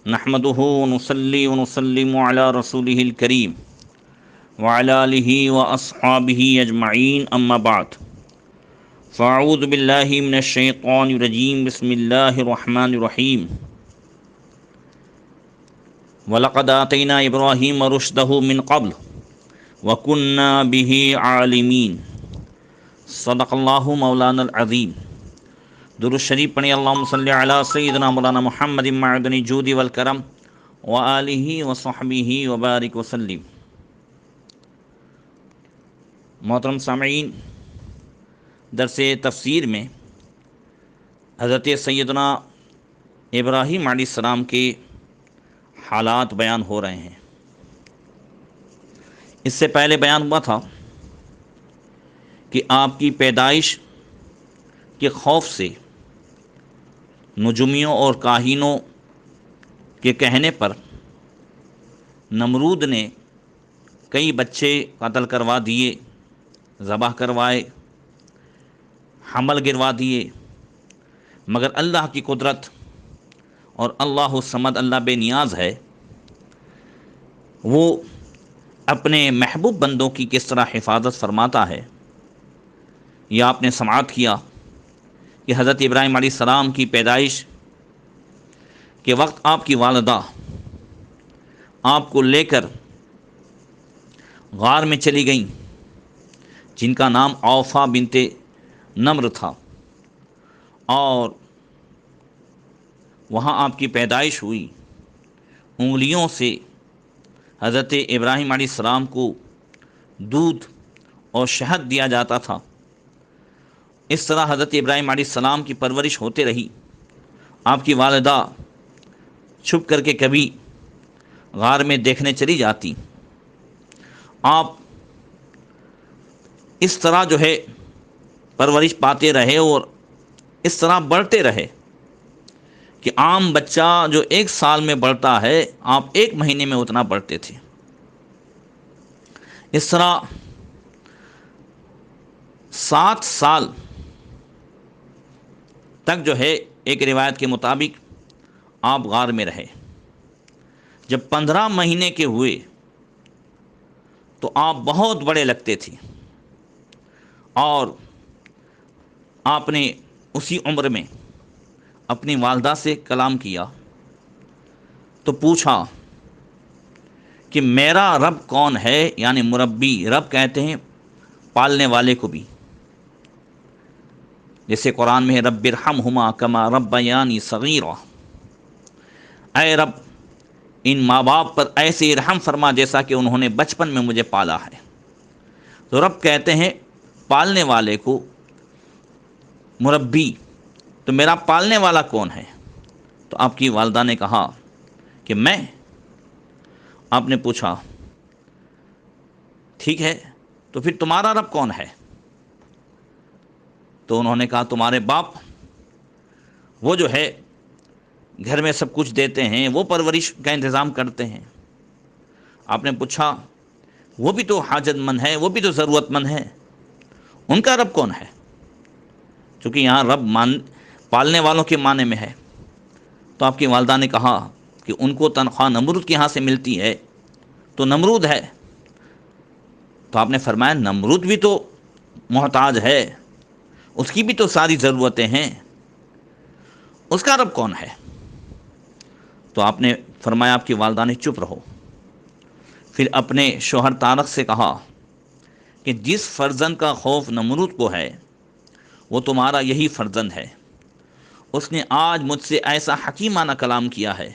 نحمده ونصلي ونسلم على رسوله الكريم وعلى آله وأصحابه أجمعين أما بعد فأعوذ بالله من الشيطان الرجيم بسم الله الرحمن الرحيم وَلَقَدْ آتَيْنَا إِبْرَاهِيمَ رُشْدَهُ مِنْ قَبْلُ وَكُنَّا بِهِ عَالِمِينَ صدق اللہ مولانا العظیم۔ درود شریف پڑھیں، اللہم صلی علی سیدنا مولانا محمد معدن الجود والکرم وآلہ وصحبہ وبارک وسلم۔ محترم سامعین، درس تفسیر میں حضرت سیدنا ابراہیم علیہ السلام کے حالات بیان ہو رہے ہیں۔ اس سے پہلے بیان ہوا تھا کہ آپ کی پیدائش کے خوف سے نجومیوں اور کاہینوں کے کہنے پر نمرود نے کئی بچے قتل کروا دیے، ذبح کروائے، حمل گروا دیے، مگر اللہ کی قدرت اور اللہ الصمد، اللہ بے نیاز ہے، وہ اپنے محبوب بندوں کی کس طرح حفاظت فرماتا ہے۔ یہ آپ نے سماعت کیا کہ حضرت ابراہیم علیہ السلام کی پیدائش کے وقت آپ کی والدہ آپ کو لے کر غار میں چلی گئیں، جن کا نام اوفا بنت نمر تھا، اور وہاں آپ کی پیدائش ہوئی۔ انگلیوں سے حضرت ابراہیم علیہ السلام کو دودھ اور شہد دیا جاتا تھا۔ اس طرح حضرت ابراہیم علیہ السلام کی پرورش ہوتے رہی۔ آپ کی والدہ چھپ کر کے کبھی غار میں دیکھنے چلی جاتی۔ آپ اس طرح پرورش پاتے رہے اور اس طرح بڑھتے رہے کہ عام بچہ جو 1 سال میں بڑھتا ہے، آپ 1 مہینے میں اتنا بڑھتے تھے۔ اس طرح 7 سال تک ایک روایت کے مطابق آپ غار میں رہے۔ جب 15 مہینے کے ہوئے تو آپ بہت بڑے لگتے تھے، اور آپ نے اسی عمر میں اپنی والدہ سے کلام کیا تو پوچھا کہ میرا رب کون ہے، یعنی مربی۔ رب کہتے ہیں پالنے والے کو بھی، جیسے قرآن میں ہے رب ارحمہما کما ربیانی صغیرا، اے رب ان ماں باپ پر ایسے رحم فرما جیسا کہ انہوں نے بچپن میں مجھے پالا ہے۔ تو رب کہتے ہیں پالنے والے کو مربی، تو میرا پالنے والا کون ہے؟ تو آپ کی والدہ نے کہا کہ میں۔ آپ نے پوچھا ٹھیک ہے، تو پھر تمہارا رب کون ہے؟ تو انہوں نے کہا تمہارے باپ، وہ گھر میں سب کچھ دیتے ہیں، وہ پرورش کا انتظام کرتے ہیں۔ آپ نے پوچھا وہ بھی تو حاجت مند ہے، وہ بھی تو ضرورت مند ہے، ان کا رب کون ہے؟ چونکہ یہاں رب پالنے والوں کے معنی میں ہے۔ تو آپ کی والدہ نے کہا کہ ان کو تنخواہ نمرود کے یہاں سے ملتی ہے، تو نمرود ہے۔ تو آپ نے فرمایا نمرود بھی تو محتاج ہے، اس کی بھی تو ساری ضرورتیں ہیں، اس کا رب کون ہے؟ تو آپ نے فرمایا، آپ کی والدہ نے چپ رہو۔ پھر اپنے شوہر طارق سے کہا کہ جس فرزند کا خوف نمرود کو ہے، وہ تمہارا یہی فرزند ہے۔ اس نے آج مجھ سے ایسا حکیمانہ کلام کیا ہے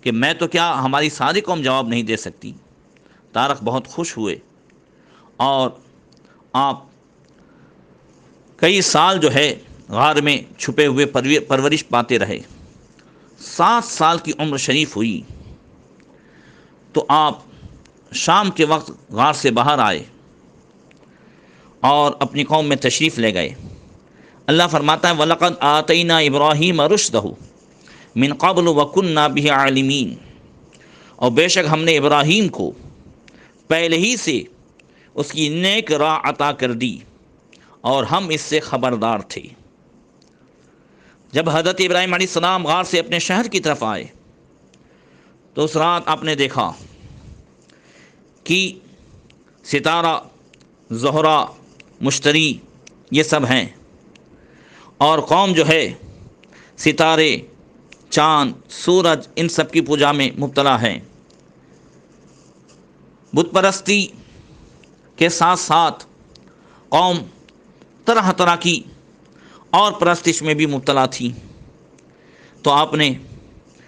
کہ میں تو کیا، ہماری ساری قوم جواب نہیں دے سکتی۔ طارق بہت خوش ہوئے، اور آپ کئی سال غار میں چھپے ہوئے پرورش پاتے رہے۔ 7 سال کی عمر شریف ہوئی تو آپ شام کے وقت غار سے باہر آئے اور اپنی قوم میں تشریف لے گئے۔ اللہ فرماتا ہے وَلَقَدْ آتَيْنَا إِبْرَاهِيمَ رُشْدَهُ مِنْ قَبْلُ وَكُنَّا بِهِ عَالِمِينَ، اور بے شک ہم نے ابراہیم کو پہلے ہی سے اس کی نیک راہ عطا کر دی، اور ہم اس سے خبردار تھے۔ جب حضرت ابراہیم علیہ السلام غار سے اپنے شہر کی طرف آئے تو اس رات آپ نے دیکھا کہ ستارہ، زہرہ، مشتری یہ سب ہیں، اور قوم جو ہے ستارے، چاند، سورج ان سب کی پوجا میں مبتلا ہے۔ بت پرستی کے ساتھ ساتھ قوم طرح طرح کی اور پرستش میں بھی مبتلا تھی۔ تو آپ نے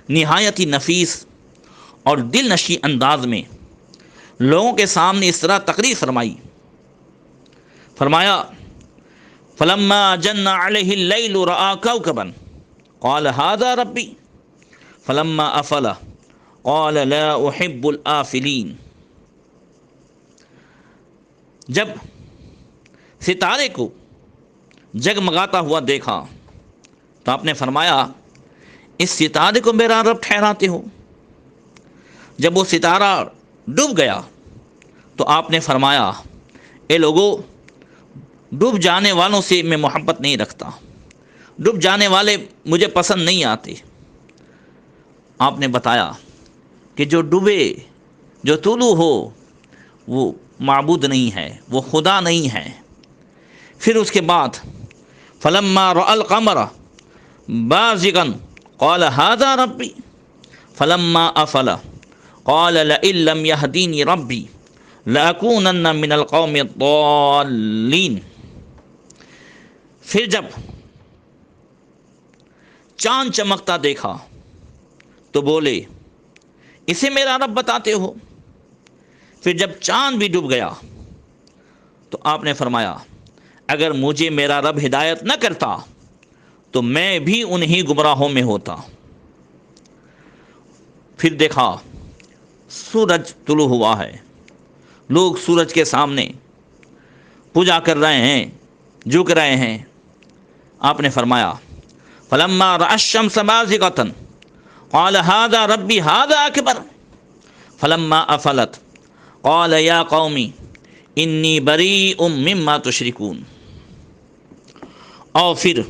نہایت ہی نفیس اور دل نشیں انداز میں لوگوں کے سامنے اس طرح تقریر فرمائی، فرمایا فلما جن علیہ اللیل رأى کوكبا قال هذا ربی فلما افل قال لا احب الآفلین۔ جب ستارے کو جگمگاتا ہوا دیکھا تو آپ نے فرمایا اس ستارے کو میرا رب ٹھہراتے ہو؟ جب وہ ستارہ ڈوب گیا تو آپ نے فرمایا اے لوگو، ڈوب جانے والوں سے میں محبت نہیں رکھتا، ڈوب جانے والے مجھے پسند نہیں آتے۔ آپ نے بتایا کہ جو ڈوبے، جو طلوع ہو، وہ معبود نہیں ہے، وہ خدا نہیں ہے۔ پھر اس کے بعد فلما رأى القمر بازغا قال هذا ربی فلما افل قال لئن لم يهديني ربی لأكونن من القوم الضالین۔ پھر جب چاند چمکتا دیکھا تو بولے اسے میرا رب بتاتے ہو؟ پھر جب چاند بھی ڈوب گیا تو آپ نے فرمایا اگر مجھے میرا رب ہدایت نہ کرتا تو میں بھی انہی گمراہوں میں ہوتا۔ پھر دیکھا سورج طلوع ہوا ہے، لوگ سورج کے سامنے پوجا کر رہے ہیں، جھک رہے ہیں۔ آپ نے فرمایا فلما رأى الشمس بازغة قال هذا ربي هذا أكبر فلما أفلت قال يا قوم إني بريء مما تشركون۔ اور پھر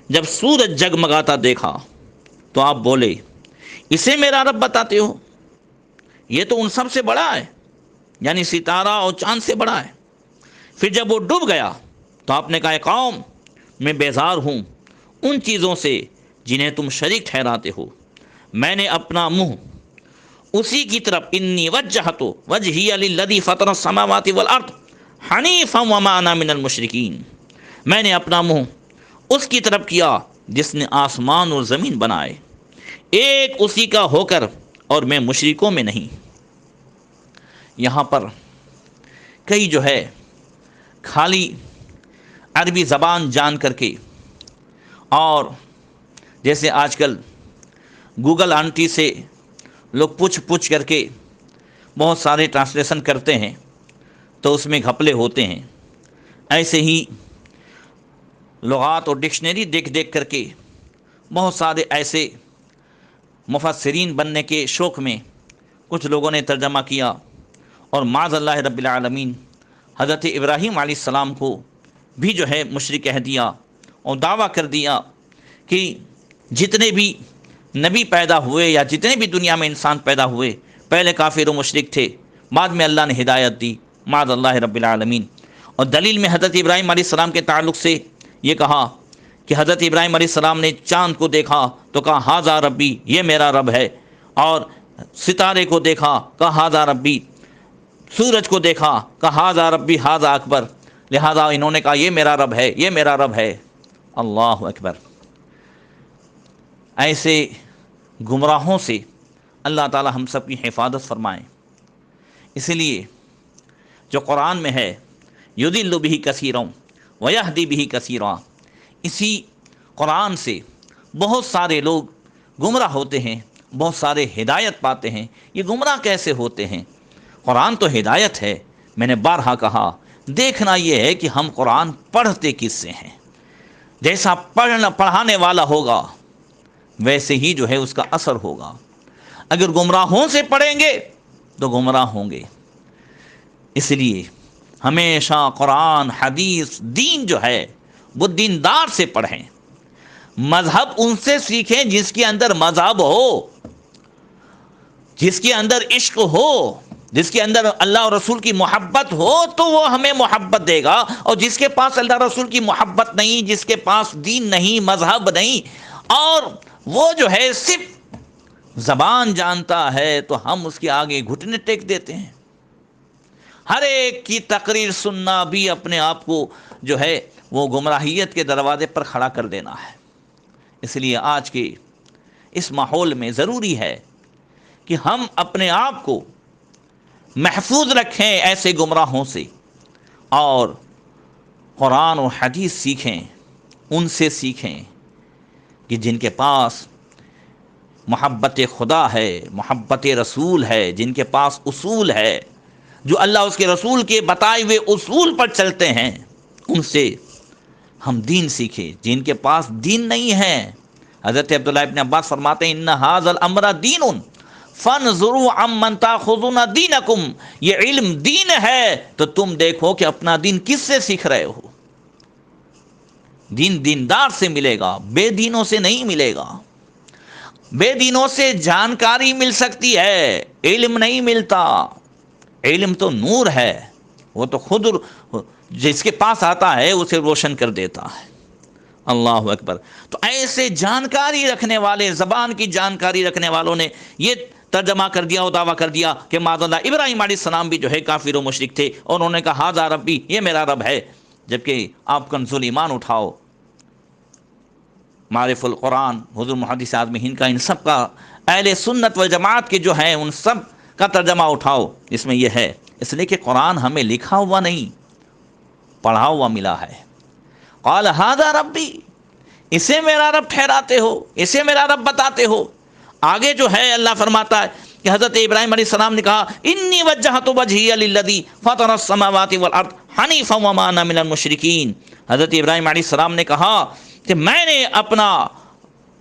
جب سورج جگمگاتا دیکھا تو آپ بولے اسے میرا رب بتاتے ہو؟ یہ تو ان سب سے بڑا ہے، یعنی ستارہ اور چاند سے بڑا ہے۔ پھر جب وہ ڈوب گیا تو آپ نے کہا اے قوم، میں بیزار ہوں ان چیزوں سے جنہیں تم شریک ٹھہراتے ہو۔ میں نے اپنا منہ اسی کی طرف انی وجہت وجہی للذی فطر السماوات والارض حنیفا وما انا من المشرکین، میں نے اپنا منہ اس کی طرف کیا جس نے آسمان اور زمین بنائے، ایک اسی کا ہو کر، اور میں مشرکوں میں نہیں۔ یہاں پر کئی جو ہے خالی عربی زبان جان کر کے، اور جیسے آج کل گوگل آنٹی سے لوگ پوچھ کر کے بہت سارے ٹرانسلیشن کرتے ہیں تو اس میں گھپلے ہوتے ہیں، ایسے ہی لغات اور ڈکشنری دیکھ کر کے بہت سارے ایسے مفسرین بننے کے شوق میں کچھ لوگوں نے ترجمہ کیا، اور معاذ اللہ رب العالمین حضرت ابراہیم علیہ السلام کو بھی جو ہے مشرک کہہ دیا، اور دعویٰ کر دیا کہ جتنے بھی نبی پیدا ہوئے یا جتنے بھی دنیا میں انسان پیدا ہوئے پہلے کافر و مشرک تھے، بعد میں اللہ نے ہدایت دی، معاذ اللہ رب العالمین۔ اور دلیل میں حضرت ابراہیم علیہ السلام کے تعلق سے یہ کہا کہ حضرت ابراہیم علیہ السلام نے چاند کو دیکھا تو کہا ہاذا ربی، یہ میرا رب ہے، اور ستارے کو دیکھا کہا ہاذا ربی، سورج کو دیکھا کہا ہاذا ربی ہاذا اکبر، لہذا انہوں نے کہا یہ میرا رب ہے، یہ میرا رب ہے۔ اللہ اکبر۔ ایسے گمراہوں سے اللہ تعالی ہم سب کی حفاظت فرمائیں۔ اسی لیے جو قرآن میں ہے یضل بہ کثیرا ویہدی بہ کثیرا، اسی قرآن سے بہت سارے لوگ گمراہ ہوتے ہیں، بہت سارے ہدایت پاتے ہیں۔ یہ گمراہ کیسے ہوتے ہیں؟ قرآن تو ہدایت ہے، میں نے بارہا کہا، دیکھنا یہ ہے کہ ہم قرآن پڑھتے کس سے ہیں۔ جیسا پڑھانے والا ہوگا ویسے ہی جو ہے اس کا اثر ہوگا۔ اگر گمراہوں سے پڑھیں گے تو گمراہ ہوں گے۔ اس لیے ہمیشہ قرآن، حدیث، دین جو ہے وہ دیندار سے پڑھیں، مذہب ان سے سیکھیں جس کے اندر مذہب ہو۔ جس کے اندر عشق ہو، جس کے اندر اللہ اور رسول کی محبت ہو تو وہ ہمیں محبت دے گا، اور جس کے پاس اللہ رسول کی محبت نہیں، جس کے پاس دین نہیں، مذہب نہیں، اور وہ جو ہے صرف زبان جانتا ہے، تو ہم اس کے آگے گھٹنے ٹیک دیتے ہیں۔ ہر ایک کی تقریر سننا بھی اپنے آپ کو جو ہے وہ گمراہیت کے دروازے پر کھڑا کر دینا ہے۔ اس لیے آج کے اس ماحول میں ضروری ہے کہ ہم اپنے آپ کو محفوظ رکھیں ایسے گمراہوں سے، اور قرآن و حدیث سیکھیں، ان سے سیکھیں کہ جن کے پاس محبت خدا ہے، محبت رسول ہے، جن کے پاس اصول ہے، جو اللہ اس کے رسول کے بتائے ہوئے اصول پر چلتے ہیں، ان سے ہم دین سیکھیں۔ جن کے پاس دین نہیں ہے، حضرت عبداللہ ابن عباس فرماتے ہیں ان ھذا الامر دین فانظروا عمن تاخذون دینکم، یہ علم دین ہے تو تم دیکھو کہ اپنا دین کس سے سیکھ رہے ہو۔ دین دیندار سے ملے گا، بے دینوں سے نہیں ملے گا۔ بے دینوں سے جانکاری مل سکتی ہے، علم نہیں ملتا۔ علم تو نور ہے، وہ تو خود جس کے پاس آتا ہے اسے روشن کر دیتا ہے۔ اللہ اکبر۔ تو ایسے جانکاری رکھنے والے، زبان کی جانکاری رکھنے والوں نے یہ ترجمہ کر دیا اور دعویٰ کر دیا کہ معاذ اللہ ابراہیم علیہ السلام بھی جو ہے کافر و مشرک تھے، اور انہوں نے کہا ھذا ربی، یہ میرا رب ہے، جبکہ آپ کنز ایمان اٹھاؤ، معارف القرآن، حضور محدث اعظم ہند کا، ان سب کا، اہل سنت والجماعت کے جو ہیں ان سب کا ترجمہ اٹھاؤ، اس میں یہ ہے، اس لیے کہ قرآن ہمیں لکھا ہوا نہیں، پڑھا ہوا ملا ہے۔ قال ھذا ربی، اسے میرا رب ٹھہراتے ہو، اسے میرا رب بتاتے ہو۔ آگے جو ہے اللہ فرماتا ہے کہ حضرت ابراہیم علیہ السلام نے کہا انی وجہت وجہی للذی فطر السماوات والارض حنیفا وما انا من المشرکین۔ حضرت ابراہیم علیہ السلام نے کہا کہ میں نے اپنا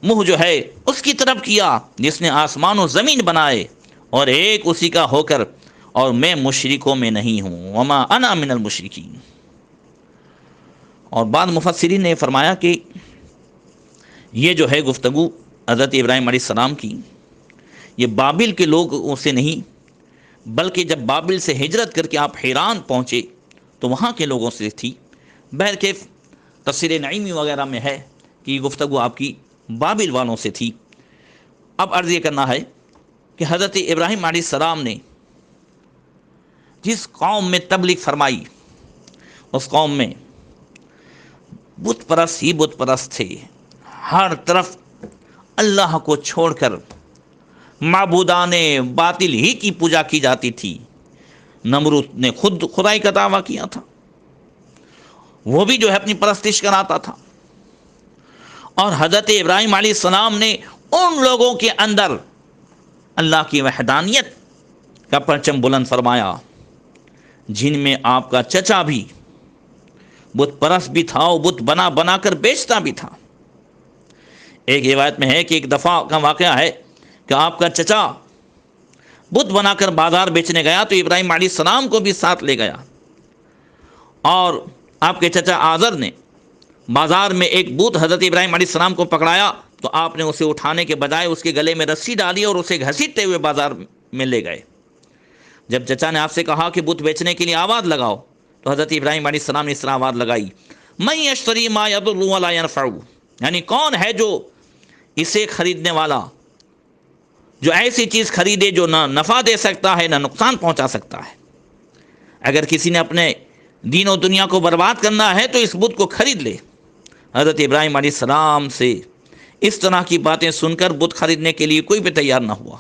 منہ جو ہے اس کی طرف کیا جس نے آسمان و زمین بنائے، اور ایک اسی کا ہو کر، اور میں مشرکوں میں نہیں ہوں، وما انا من المشرکین۔ اور بعض مفسرین نے فرمایا کہ یہ جو ہے گفتگو حضرت ابراہیم علیہ السلام کی، یہ بابل کے لوگوں سے نہیں، بلکہ جب بابل سے ہجرت کر کے آپ حیران پہنچے تو وہاں کے لوگوں سے تھی۔ بہرکیف تفسیر نعیمی وغیرہ میں ہے کہ یہ گفتگو آپ کی بابل والوں سے تھی۔ اب عرض یہ کرنا ہے کہ حضرت ابراہیم علیہ السلام نے جس قوم میں تبلیغ فرمائی، اس قوم میں بت پرست ہی بت پرست تھے، ہر طرف اللہ کو چھوڑ کر معبودان باطل ہی کی پوجا کی جاتی تھی۔ نمرود نے خود خدائی کا دعویٰ کیا تھا، وہ بھی جو ہے اپنی پرستش کراتا تھا، اور حضرت ابراہیم علیہ السلام نے ان لوگوں کے اندر اللہ کی وحدانیت کا پرچم بلند فرمایا، جن میں آپ کا چچا بھی بت پرست بھی تھا، اور بت بنا بنا کر بیچتا بھی تھا۔ ایک روایت میں ہے کہ ایک دفعہ کا واقعہ ہے کہ آپ کا چچا بت بنا کر بازار بیچنے گیا تو ابراہیم علیہ السلام کو بھی ساتھ لے گیا، اور آپ کے چچا آزر نے بازار میں ایک بت حضرت ابراہیم علیہ السلام کو پکڑایا تو آپ نے اسے اٹھانے کے بجائے اس کے گلے میں رسی ڈالی اور اسے گھسیٹتے ہوئے بازار میں لے گئے۔ جب چچا نے آپ سے کہا کہ بت بیچنے کے لیے آواز لگاؤ تو حضرت ابراہیم علیہ السلام نے اس طرح آواز لگائی، من یشتری ما یضر ولا ینفع، یعنی کون ہے جو اسے خریدنے والا، جو ایسی چیز خریدے جو نہ نفع دے سکتا ہے نہ نقصان پہنچا سکتا ہے۔ اگر کسی نے اپنے دین و دنیا کو برباد کرنا ہے تو اس بت کو خرید لے۔ حضرت ابراہیم علیہ السلام سے اس طرح کی باتیں سن کر بت خریدنے کے لیے کوئی بھی تیار نہ ہوا۔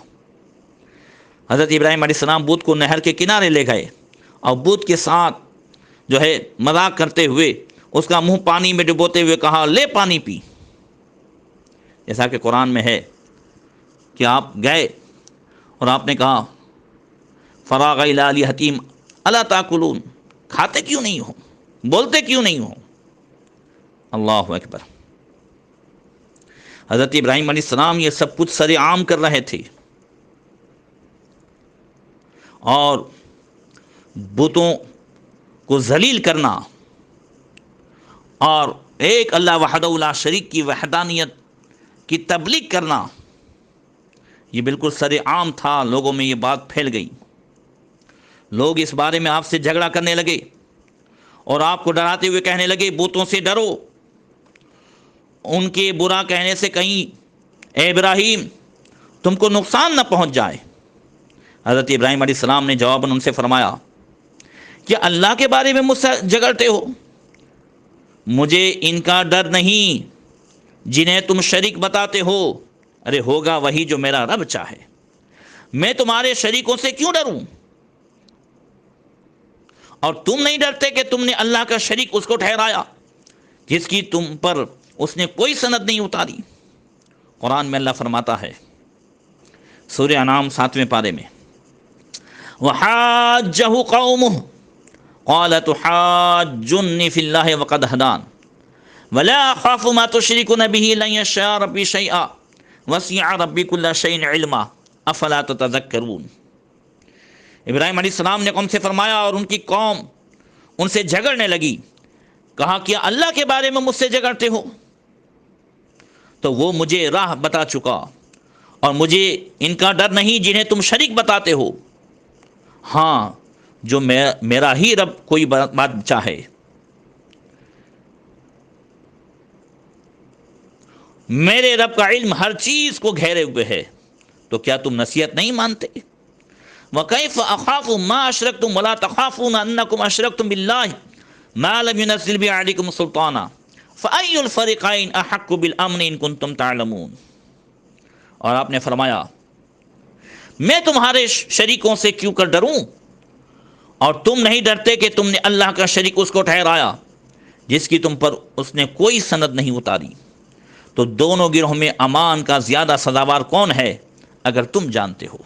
حضرت ابراہیم علیہ السلام بت کو نہر کے کنارے لے گئے اور بت کے ساتھ جو ہے مذاق کرتے ہوئے اس کا منہ پانی میں ڈبوتے ہوئے کہا لے پانی پی۔ جیسا کہ قرآن میں ہے کہ آپ گئے اور آپ نے کہا فراغ الی آلہتہم الا تاکلون، کھاتے کیوں نہیں ہو، بولتے کیوں نہیں ہو۔ اللہ اکبر۔ حضرت ابراہیم علیہ السلام یہ سب کچھ سر عام کر رہے تھے، اور بتوں کو ذلیل کرنا اور ایک اللہ وحدہ لا شریک کی وحدانیت کی تبلیغ کرنا، یہ بالکل سر عام تھا، لوگوں میں یہ بات پھیل گئی، لوگ اس بارے میں آپ سے جھگڑا کرنے لگے اور آپ کو ڈراتے ہوئے کہنے لگے بتوں سے ڈرو، ان کے برا کہنے سے کہیں اے ابراہیم تم کو نقصان نہ پہنچ جائے۔ حضرت ابراہیم علیہ السلام نے جواباً ان سے فرمایا کہ اللہ کے بارے میں مجھ سے جھگڑتے ہو؟ مجھے ان کا ڈر نہیں جنہیں تم شریک بتاتے ہو، ارے ہوگا وہی جو میرا رب چاہے، میں تمہارے شریکوں سے کیوں ڈروں؟ اور تم نہیں ڈرتے کہ تم نے اللہ کا شریک اس کو ٹھہرایا جس کی تم پر اس نے کوئی سند نہیں اتاری۔ قرآن میں اللہ فرماتا ہے سورہ انعام 7ویں پارے میں وَحَاجَّهُ قَوْمُهُ قَالَ تُحَاجُّنِّي فِي اللَّهِ وَقَدْ هَدَانِ وَلَا أَخَافُ مَا تُشْرِكُونَ بِهِ لَن يَشَاءَ رَبِّي شَيْئًا وَسِعَ رَبِّي كُلَّ شَيْءٍ عِلْمًا أَفَلَا تَتَذَكَّرُونَ۔ ابراہیم علیہ السلام نے قوم سے فرمایا اور ان کی قوم ان سے جھگڑنے لگی، کہا کیا اللہ کے بارے میں مجھ سے جھگڑتے ہو؟ تو وہ مجھے راہ بتا چکا اور مجھے ان کا ڈر نہیں جنہیں تم شریک بتاتے ہو، ہاں جو میرا ہی رب کوئی بات چاہے۔ میرے رب کا علم ہر چیز کو گھیرے ہوئے ہے، تو کیا تم نصیحت نہیں مانتے؟ وَكَيْفَ أَخَافُ مَا أَشْرَكْتُمْ وَلَا تَخَافُونَ أَنَّكُمْ أَشْرَكْتُمْ بِاللَّهِ مَا لَمْ يُنَزِّلْ بِهِ عَلَيْكُمْ سُلْطَانًا فَأَيُّ الْفَرِيقَيْنِ أَحَقُّ بِالْأَمْنِ إِن كُنتُمْ تَعْلَمُونَ۔ اور آپ نے فرمایا میں تمہارے شریکوں سے کیوں کر ڈروں، اور تم نہیں ڈرتے کہ تم نے اللہ کا شریک اس کو ٹھہرایا جس کی تم پر اس نے کوئی سند نہیں اتاری۔ تو دونوں گروہوں میں امان کا زیادہ سزاوار کون ہے اگر تم جانتے ہو؟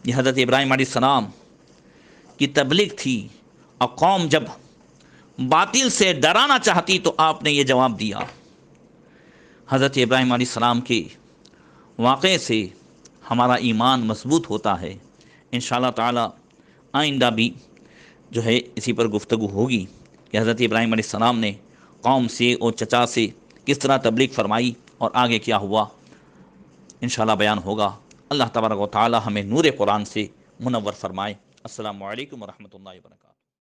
یہ حضرت ابراہیم علیہ السلام کی تبلیغ تھی، اور قوم جب باطل سے ڈرانا چاہتی تو آپ نے یہ جواب دیا۔ حضرت ابراہیم علیہ السلام کے واقعے سے ہمارا ایمان مضبوط ہوتا ہے۔ انشاءاللہ تعالی آئندہ بھی جو ہے اسی پر گفتگو ہوگی کہ حضرت ابراہیم علیہ السلام نے قوم سے اور چچا سے کس طرح تبلیغ فرمائی اور آگے کیا ہوا، انشاءاللہ بیان ہوگا۔ اللہ تبارک و تعالی ہمیں نور قرآن سے منور فرمائے۔ السلام علیکم ورحمۃ اللہ وبرکاتہ۔